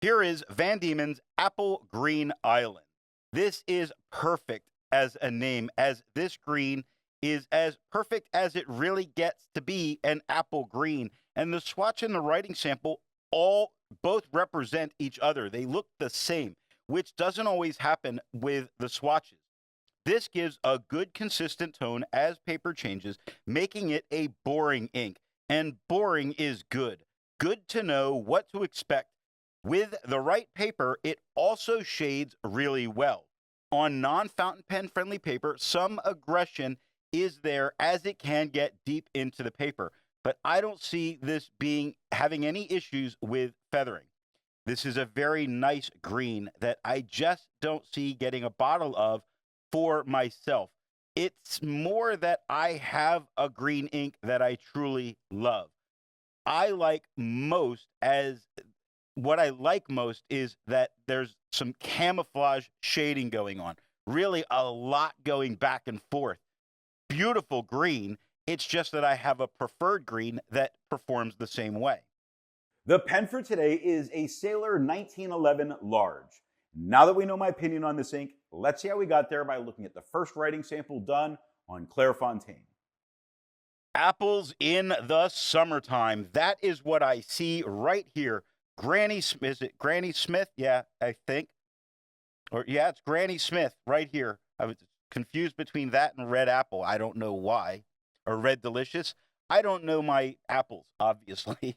Here is Van Diemen's Apple Green Island. This is perfect as a name, as this green is as perfect as it really gets to be an apple green. And the swatch and the writing sample both represent each other. They look the same, which doesn't always happen with the swatches. This gives a good consistent tone as paper changes, making it a boring ink. And boring is good. Good to know what to expect. With the right paper, it also shades really well. On non-fountain pen friendly paper, some aggression is there as it can get deep into the paper, but I don't see this having any issues with feathering. This is a very nice green that I just don't see getting a bottle of for myself. It's more that I have a green ink that I truly love. What I like most is that there's some camouflage shading going on. Really a lot going back and forth. Beautiful green. It's just that I have a preferred green that performs the same way. The pen for today is a Sailor 1911 Large. Now that we know my opinion on this ink, let's see how we got there by looking at the first writing sample done on Clairfontaine. Apples in the summertime. That is what I see right here. Is it Granny Smith? Yeah, I think. It's Granny Smith right here. I was confused between that and Red Apple. I don't know why. Or Red Delicious. I don't know my apples, obviously.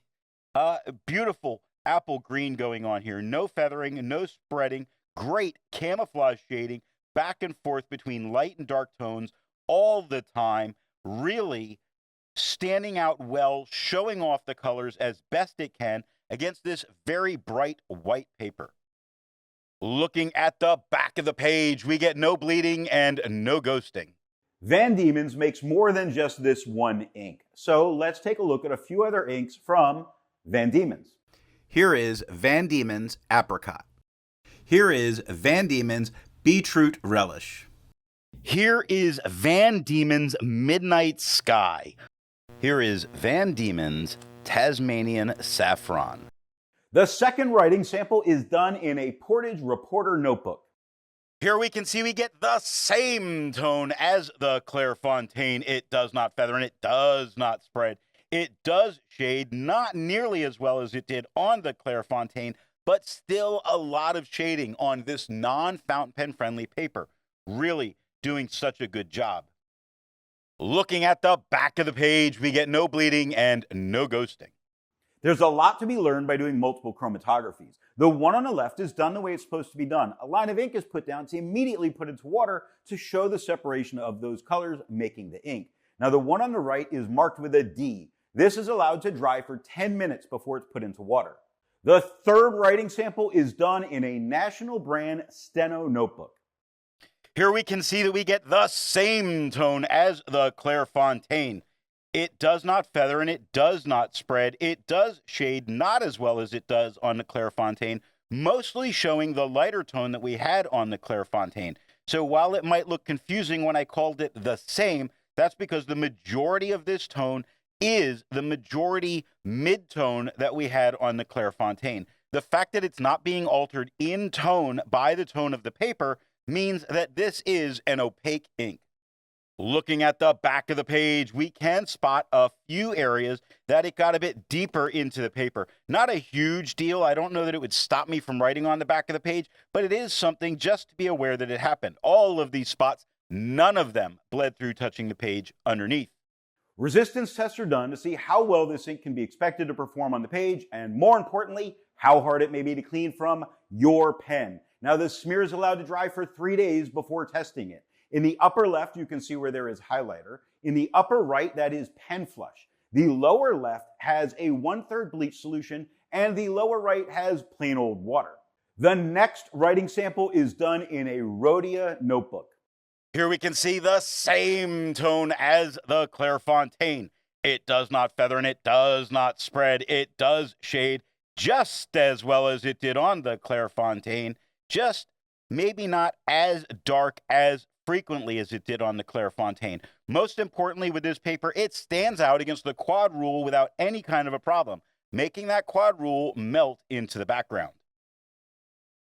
Beautiful apple green going on here. No feathering, no spreading. Great camouflage shading back and forth between light and dark tones all the time. Really standing out well, showing off the colors as best it can against this very bright white paper. Looking at the back of the page, we get no bleeding and no ghosting. Van Diemen's makes more than just this one ink. So let's take a look at a few other inks from Van Diemen's. Here is Van Diemen's Apricot. Here is Van Diemen's Beetroot Relish. Here is Van Diemen's Midnight Sky. Here is Van Diemen's Tasmanian Saffron. The second writing sample is done in a Portage Reporter notebook. Here we can see we get the same tone as the Clairfontaine. It does not feather and it does not spread. It does shade, not nearly as well as it did on the Clairfontaine, but still a lot of shading on this non-fountain pen friendly paper. Really doing such a good job. Looking at the back of the page, we get no bleeding and no ghosting. There's a lot to be learned by doing multiple chromatographies. The one on the left is done the way it's supposed to be done. A line of ink is put down to immediately put into water to show the separation of those colors making the ink. Now the one on the right is marked with a D. This is allowed to dry for 10 minutes before it's put into water. The third writing sample is done in a national brand Steno notebook. Here we can see that we get the same tone as the Clairfontaine. It does not feather and it does not spread. It does shade not as well as it does on the Clairfontaine, mostly showing the lighter tone that we had on the Clairfontaine. So while it might look confusing when I called it the same, that's because the majority of this tone is the majority mid-tone that we had on the Clairfontaine. The fact that it's not being altered in tone by the tone of the paper means that this is an opaque ink. Looking at the back of the page, we can spot a few areas that it got a bit deeper into the paper. Not a huge deal. I don't know that it would stop me from writing on the back of the page, but it is something just to be aware that it happened. All of these spots, none of them bled through touching the page underneath. Resistance tests are done to see how well this ink can be expected to perform on the page, and more importantly, how hard it may be to clean from your pen. Now, the smear is allowed to dry for 3 days before testing it. In the upper left, you can see where there is highlighter. In the upper right, that is pen flush. The lower left has a 1/3 bleach solution, and the lower right has plain old water. The next writing sample is done in a Rhodia notebook. Here we can see the same tone as the Clairfontaine. It does not feather and it does not spread. It does shade just as well as it did on the Clairfontaine, just maybe not as dark as frequently as it did on the Clairfontaine. Most importantly with this paper, it stands out against the quad rule without any kind of a problem, making that quad rule melt into the background.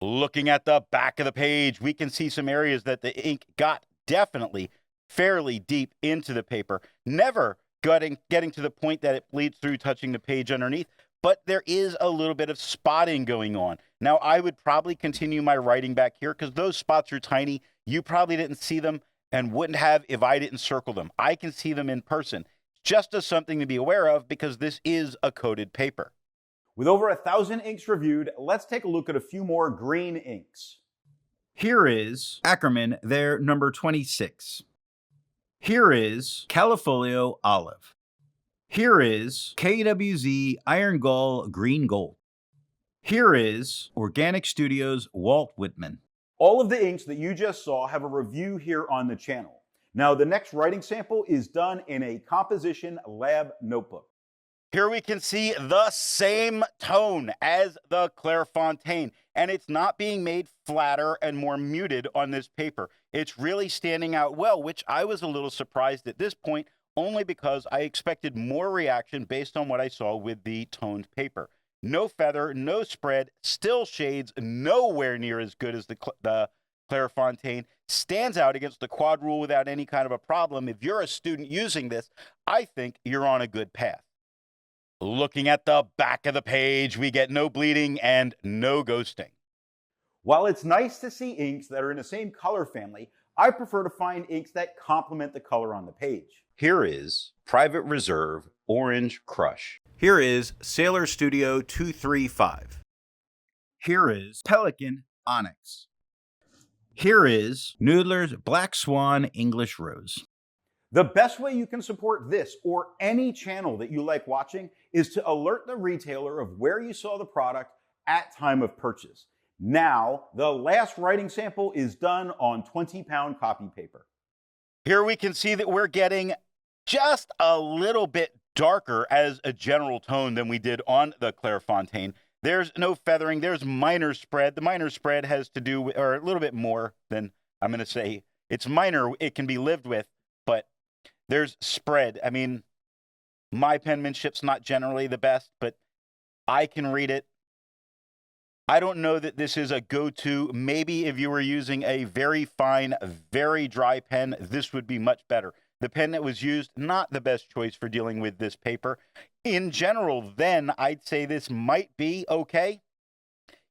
Looking at the back of the page, we can see some areas that the ink got definitely fairly deep into the paper, never getting to the point that it bleeds through touching the page underneath, but there is a little bit of spotting going on. Now, I would probably continue my writing back here because those spots are tiny. You probably didn't see them and wouldn't have if I didn't circle them. I can see them in person, just as something to be aware of because this is a coated paper. With over 1,000 inks reviewed, let's take a look at a few more green inks. Here is Ackerman, their number 26. Here is Califolio Olive. Here is KWZ Iron Gall Green Gold. Here is Organic Studios Walt Whitman. All of the inks that you just saw have a review here on the channel. Now, the next writing sample is done in a composition lab notebook. Here we can see the same tone as the Clairfontaine, and it's not being made flatter and more muted on this paper. It's really standing out well, which I was a little surprised at this point, only because I expected more reaction based on what I saw with the toned paper. No feather, no spread, still shades nowhere near as good as the Clairfontaine, stands out against the quad rule without any kind of a problem. If you're a student using this, I think you're on a good path. Looking at the back of the page, we get no bleeding and no ghosting. While it's nice to see inks that are in the same color family, I prefer to find inks that complement the color on the page. Here is Private Reserve Orange Crush. Here is Sailor Studio 235. Here is Pelican Onyx. Here is Noodler's Black Swan English Rose. The best way you can support this or any channel that you like watching is to alert the retailer of where you saw the product at time of purchase. Now, the last writing sample is done on 20-pound copy paper. Here we can see that we're getting just a little bit darker as a general tone than we did on the Clairfontaine. There's no feathering, there's minor spread. The minor spread has to do with, or a little bit more than, I'm going to say, it's minor, it can be lived with, but there's spread. I mean, my penmanship's not generally the best, but I can read it. I don't know that this is a go-to. Maybe if you were using a very fine, very dry pen, this would be much better. The pen that was used, not the best choice for dealing with this paper. In general, then, I'd say this might be okay.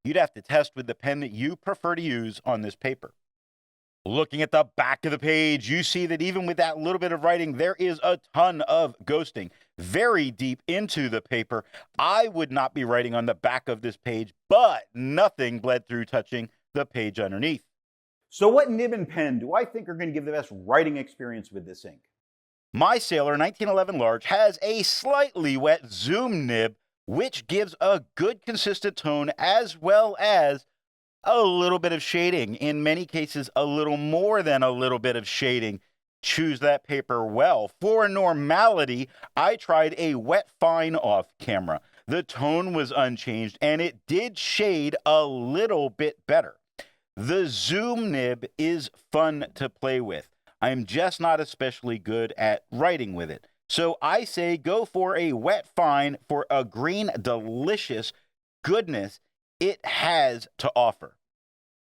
You'd have to test with the pen that you prefer to use on this paper. Looking at the back of the page, you see that even with that little bit of writing, there is a ton of ghosting very deep into the paper. I would not be writing on the back of this page, but nothing bled through touching the page underneath. So what nib and pen do I think are going to give the best writing experience with this ink? My Sailor 1911 Large has a slightly wet zoom nib, which gives a good consistent tone as well as a little bit of shading. In many cases, a little more than a little bit of shading. Choose that paper well. For normality, I tried a wet fine off camera. The tone was unchanged and it did shade a little bit better. The zoom nib is fun to play with. I'm just not especially good at writing with it. So I say go for a wet fine for a green delicious goodness it has to offer.